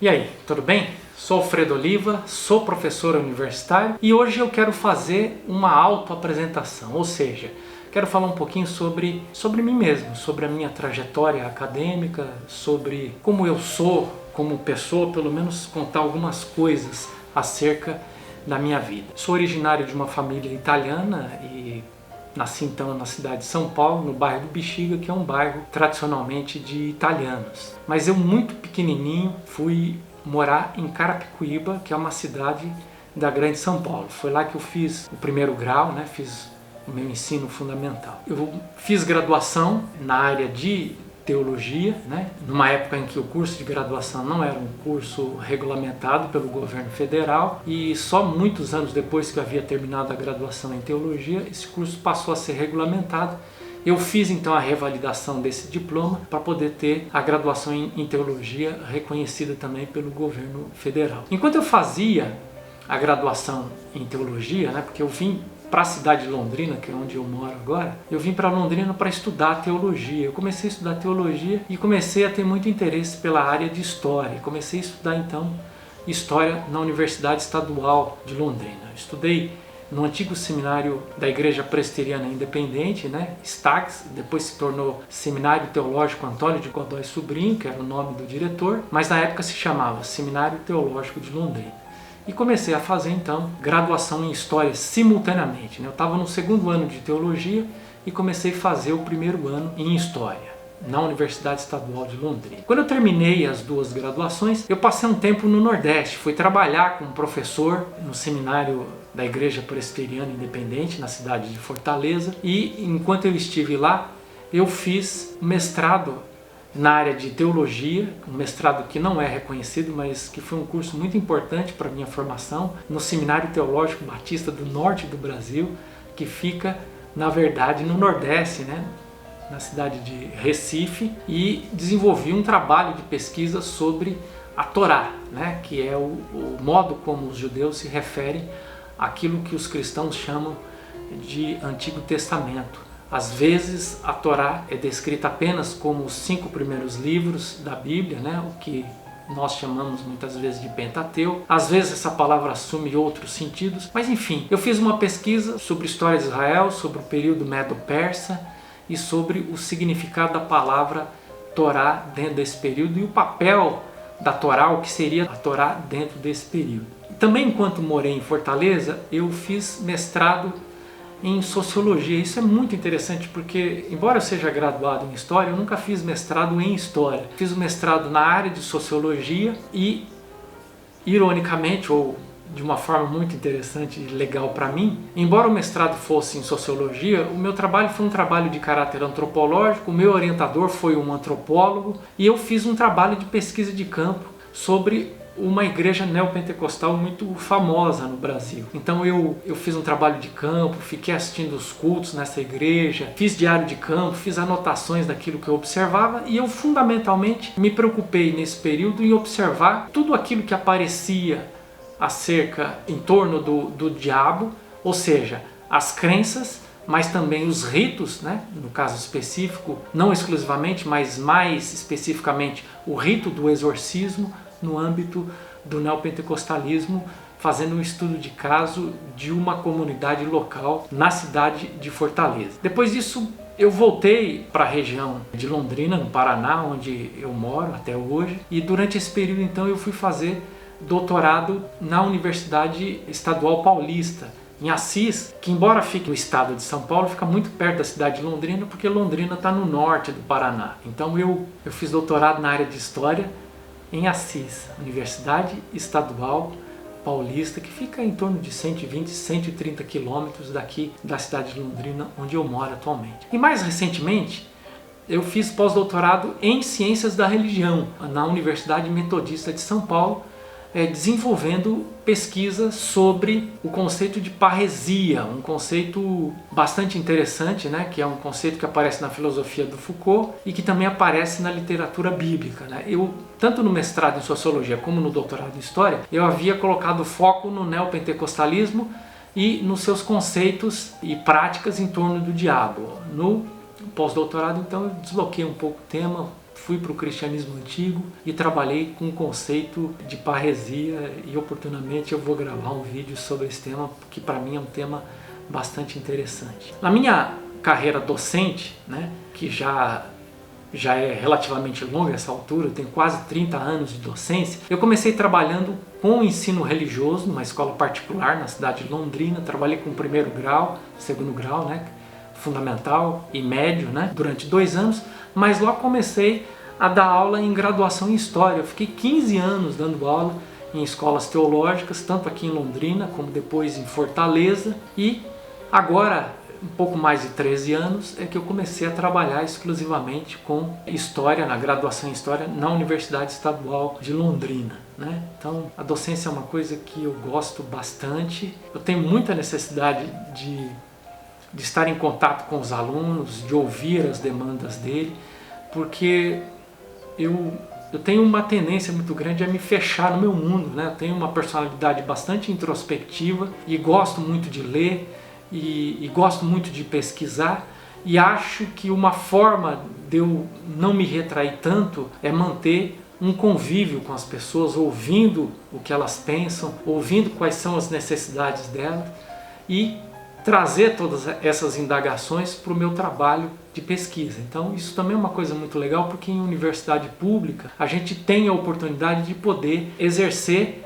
E aí, tudo bem? Sou Alfredo Oliva, sou professor universitário e hoje eu quero fazer uma autoapresentação, ou seja, quero falar um pouquinho sobre mim mesmo, sobre a minha trajetória acadêmica, sobre como eu sou como pessoa, pelo menos contar algumas coisas acerca da minha vida. Sou originário de uma família italiana e nasci então na cidade de São Paulo, no bairro do Bexiga, que é um bairro tradicionalmente de italianos. Mas eu muito pequenininho fui morar em Carapicuíba, que é uma cidade da Grande São Paulo. Foi lá que eu fiz o primeiro grau, fiz o meu ensino fundamental. Eu fiz graduação na área de teologia, numa época em que o curso de graduação não era um curso regulamentado pelo governo federal, e só muitos anos depois que eu havia terminado a graduação em teologia, esse curso passou a ser regulamentado. Eu fiz então a revalidação desse diploma para poder ter a graduação em teologia reconhecida também pelo governo federal. Enquanto eu fazia a graduação em teologia, porque eu vim para a cidade de Londrina, que é onde eu moro agora, eu vim para Londrina para estudar teologia. Eu comecei a estudar teologia e comecei a ter muito interesse pela área de história. Comecei a estudar então história na Universidade Estadual de Londrina. Eu estudei no antigo seminário da Igreja Presbiteriana Independente, STAGS, depois se tornou Seminário Teológico Antônio de Godoy Sobrinho, que era o nome do diretor, mas na época se chamava Seminário Teológico de Londrina. E comecei a fazer então graduação em História simultaneamente. Eu estava no segundo ano de Teologia e comecei a fazer o primeiro ano em História na Universidade Estadual de Londrina. Quando eu terminei as duas graduações, eu passei um tempo no Nordeste, fui trabalhar como professor no seminário da Igreja Presbiteriana Independente, na cidade de Fortaleza, e enquanto eu estive lá, eu fiz mestrado na área de teologia, um mestrado que não é reconhecido, mas que foi um curso muito importante para a minha formação, no Seminário Teológico Batista do Norte do Brasil, que fica, na verdade, no Nordeste, na cidade de Recife, e desenvolvi um trabalho de pesquisa sobre a Torá, que é o modo como os judeus se referem àquilo que os cristãos chamam de Antigo Testamento. Às vezes a Torá é descrita apenas como os 5 primeiros livros da Bíblia, o que nós chamamos muitas vezes de Pentateuco. Às vezes essa palavra assume outros sentidos, mas enfim, eu fiz uma pesquisa sobre a história de Israel, sobre o período Medo-Persa e sobre o significado da palavra Torá dentro desse período e o papel da Torá, o que seria a Torá dentro desse período. Também enquanto morei em Fortaleza, eu fiz mestrado em Sociologia. Isso é muito interessante porque, embora eu seja graduado em História, eu nunca fiz mestrado em História. Fiz o mestrado na área de Sociologia e, ironicamente, ou de uma forma muito interessante e legal para mim, embora o mestrado fosse em Sociologia, o meu trabalho foi um trabalho de caráter antropológico, o meu orientador foi um antropólogo e eu fiz um trabalho de pesquisa de campo sobre uma igreja neopentecostal muito famosa no Brasil. Então eu fiz um trabalho de campo, fiquei assistindo os cultos nessa igreja, fiz diário de campo, fiz anotações daquilo que eu observava e eu fundamentalmente me preocupei nesse período em observar tudo aquilo que aparecia acerca, em torno do diabo, ou seja, as crenças, mas também os ritos, no caso específico, não exclusivamente, mas mais especificamente o rito do exorcismo, no âmbito do neopentecostalismo, fazendo um estudo de caso de uma comunidade local na cidade de Fortaleza. Depois disso, eu voltei para a região de Londrina, no Paraná, onde eu moro até hoje, e durante esse período, então, eu fui fazer doutorado na Universidade Estadual Paulista, em Assis, que embora fique no estado de São Paulo, fica muito perto da cidade de Londrina, porque Londrina está no norte do Paraná. Então eu fiz doutorado na área de História em Assis, Universidade Estadual Paulista, que fica em torno de 120, 130 quilômetros daqui da cidade de Londrina, onde eu moro atualmente. E mais recentemente, eu fiz pós-doutorado em Ciências da Religião, na Universidade Metodista de São Paulo, desenvolvendo pesquisa sobre o conceito de parresia, um conceito bastante interessante, que é um conceito que aparece na filosofia do Foucault e que também aparece na literatura bíblica. Eu, tanto no mestrado em Sociologia como no doutorado em História, eu havia colocado foco no neopentecostalismo e nos seus conceitos e práticas em torno do diabo. No pós-doutorado, então, eu desloquei um pouco o tema, fui para o cristianismo antigo e trabalhei com o conceito de parresia, e oportunamente eu vou gravar um vídeo sobre esse tema, que para mim é um tema bastante interessante. Na minha carreira docente, né, que já é relativamente longa essa altura, eu tenho quase 30 anos de docência, eu comecei trabalhando com o ensino religioso numa escola particular na cidade de Londrina. Trabalhei com o primeiro grau, segundo grau, né, fundamental e médio, né, durante 2 anos, mas logo comecei a dar aula em graduação em História. Eu fiquei 15 anos dando aula em escolas teológicas, tanto aqui em Londrina como depois em Fortaleza, e agora, um pouco mais de 13 anos, é que eu comecei a trabalhar exclusivamente com História, na graduação em História, na Universidade Estadual de Londrina, né? Então, a docência é uma coisa que eu gosto bastante. Eu tenho muita necessidade de estar em contato com os alunos, de ouvir as demandas dele, porque eu tenho uma tendência muito grande a me fechar no meu mundo, né? Eu tenho uma personalidade bastante introspectiva e gosto muito de ler, e gosto muito de pesquisar, e acho que uma forma de eu não me retrair tanto é manter um convívio com as pessoas, ouvindo o que elas pensam, ouvindo quais são as necessidades delas e trazer todas essas indagações para o meu trabalho de pesquisa. Então isso também é uma coisa muito legal, porque em universidade pública a gente tem a oportunidade de poder exercer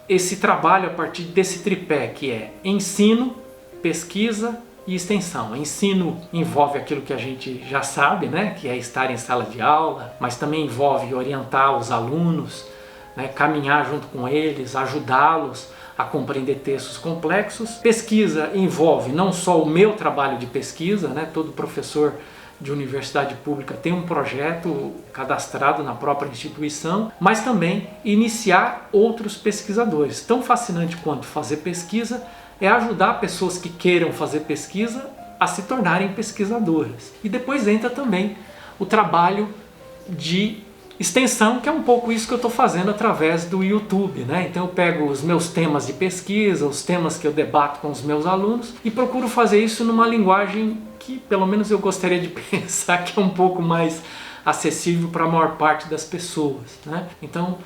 esse trabalho a partir desse tripé, que é ensino, pesquisa e extensão. Ensino envolve aquilo que a gente já sabe, né, que é estar em sala de aula, mas também envolve orientar os alunos, né, caminhar junto com eles, ajudá-los a compreender textos complexos. Pesquisa envolve não só o meu trabalho de pesquisa, né, todo professor de universidade pública tem um projeto cadastrado na própria instituição, mas também iniciar outros pesquisadores. Tão fascinante quanto fazer pesquisa é ajudar pessoas que queiram fazer pesquisa a se tornarem pesquisadoras. E depois entra também o trabalho de extensão, que é um pouco isso que eu estou fazendo através do YouTube, né? Então eu pego os meus temas de pesquisa, os temas que eu debato com os meus alunos, e procuro fazer isso numa linguagem que pelo menos eu gostaria de pensar que é um pouco mais acessível para a maior parte das pessoas, né? Então,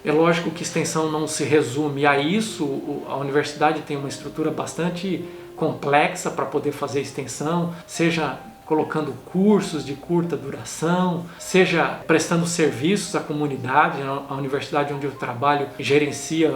é lógico que extensão não se resume a isso. A universidade tem uma estrutura bastante complexa para poder fazer extensão, seja colocando cursos de curta duração, seja prestando serviços à comunidade. A universidade onde eu trabalho gerencia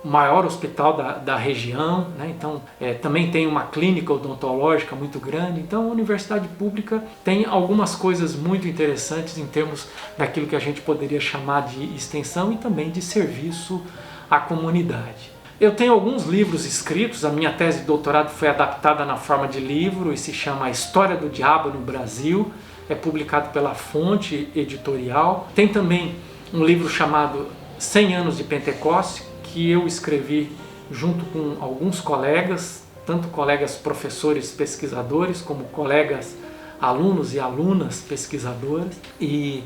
o maior hospital da região, né? Então também tem uma clínica odontológica muito grande. Então a universidade pública tem algumas coisas muito interessantes em termos daquilo que a gente poderia chamar de extensão e também de serviço à comunidade. Eu tenho alguns livros escritos. A minha tese de doutorado foi adaptada na forma de livro e se chama A História do Diabo no Brasil, é publicado pela Fonte Editorial. Tem também um livro chamado 100 anos de Pentecostes, que eu escrevi junto com alguns colegas, tanto colegas professores pesquisadores, como colegas alunos e alunas pesquisadoras, e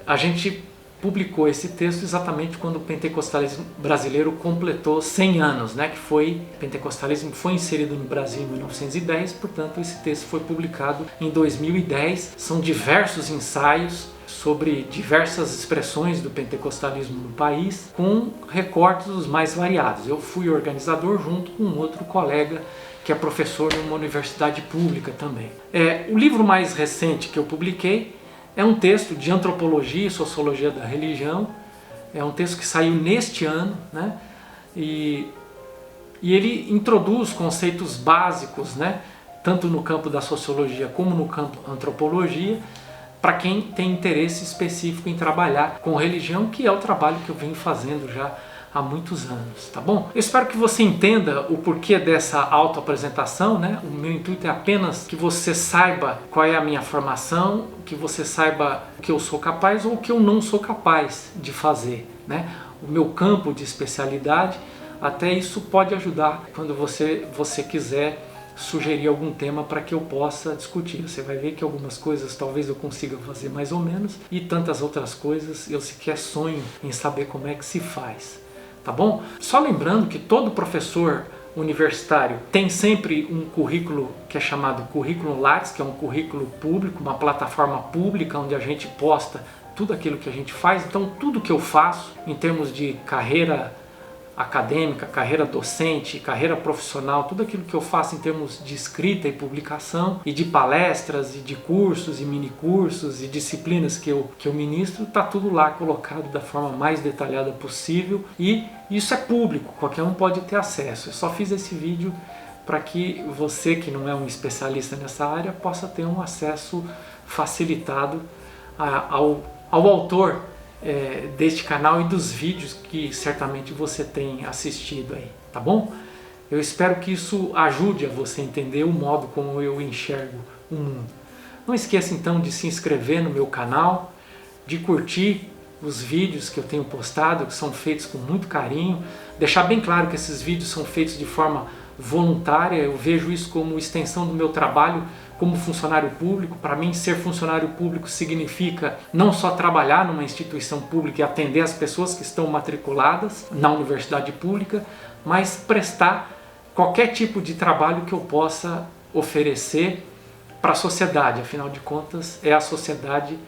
a gente publicou esse texto exatamente quando o pentecostalismo brasileiro completou 100 anos, né, o pentecostalismo foi inserido no Brasil em 1910, portanto esse texto foi publicado em 2010. São diversos ensaios sobre diversas expressões do pentecostalismo no país, com recortes dos mais variados. Eu fui organizador junto com outro colega que é professor numa universidade pública também. O livro mais recente que eu publiquei é um texto de antropologia e sociologia da religião. É um texto que saiu neste ano, né? E ele introduz conceitos básicos, né? Tanto no campo da sociologia como no campo da antropologia, para quem tem interesse específico em trabalhar com religião, que é o trabalho que eu venho fazendo já há muitos anos, tá bom? Eu espero que você entenda o porquê dessa autoapresentação, né? O meu intuito é apenas que você saiba qual é a minha formação, que você saiba o que eu sou capaz ou o que eu não sou capaz de fazer, né? O meu campo de especialidade. Até isso pode ajudar quando você quiser sugerir algum tema para que eu possa discutir. Você vai ver que algumas coisas talvez eu consiga fazer mais ou menos, e tantas outras coisas eu sequer sonho em saber como é que se faz. Tá bom? Só lembrando que todo professor universitário tem sempre um currículo que é chamado Currículo Lattes, que é um currículo público, uma plataforma pública onde a gente posta tudo aquilo que a gente faz. Então tudo que eu faço em termos de carreira acadêmica, carreira docente, carreira profissional, tudo aquilo que eu faço em termos de escrita e publicação, e de palestras, e de cursos, e minicursos, e disciplinas que eu ministro, está tudo lá colocado da forma mais detalhada possível, e isso é público, qualquer um pode ter acesso. Eu só fiz esse vídeo para que você, que não é um especialista nessa área, possa ter um acesso facilitado ao autor deste canal e dos vídeos que certamente você tem assistido aí, tá bom? Eu espero que isso ajude a você entender o modo como eu enxergo o mundo. Não esqueça então de se inscrever no meu canal, de curtir os vídeos que eu tenho postado, que são feitos com muito carinho, deixar bem claro que esses vídeos são feitos de forma voluntária. Eu vejo isso como extensão do meu trabalho como funcionário público. Para mim, ser funcionário público significa não só trabalhar numa instituição pública e atender as pessoas que estão matriculadas na universidade pública, mas prestar qualquer tipo de trabalho que eu possa oferecer para a sociedade. Afinal de contas, é a sociedade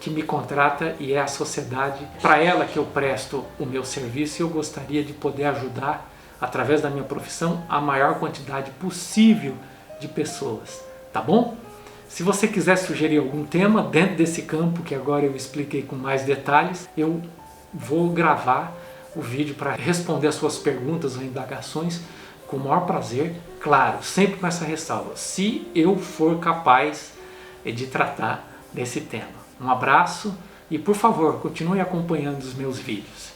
que me contrata e é a sociedade para ela que eu presto o meu serviço, e eu gostaria de poder ajudar, através da minha profissão, a maior quantidade possível de pessoas. Tá bom? Se você quiser sugerir algum tema dentro desse campo que agora eu expliquei com mais detalhes, eu vou gravar o vídeo para responder as suas perguntas ou indagações com o maior prazer, claro, sempre com essa ressalva, se eu for capaz de tratar desse tema. Um abraço e, por favor, continue acompanhando os meus vídeos.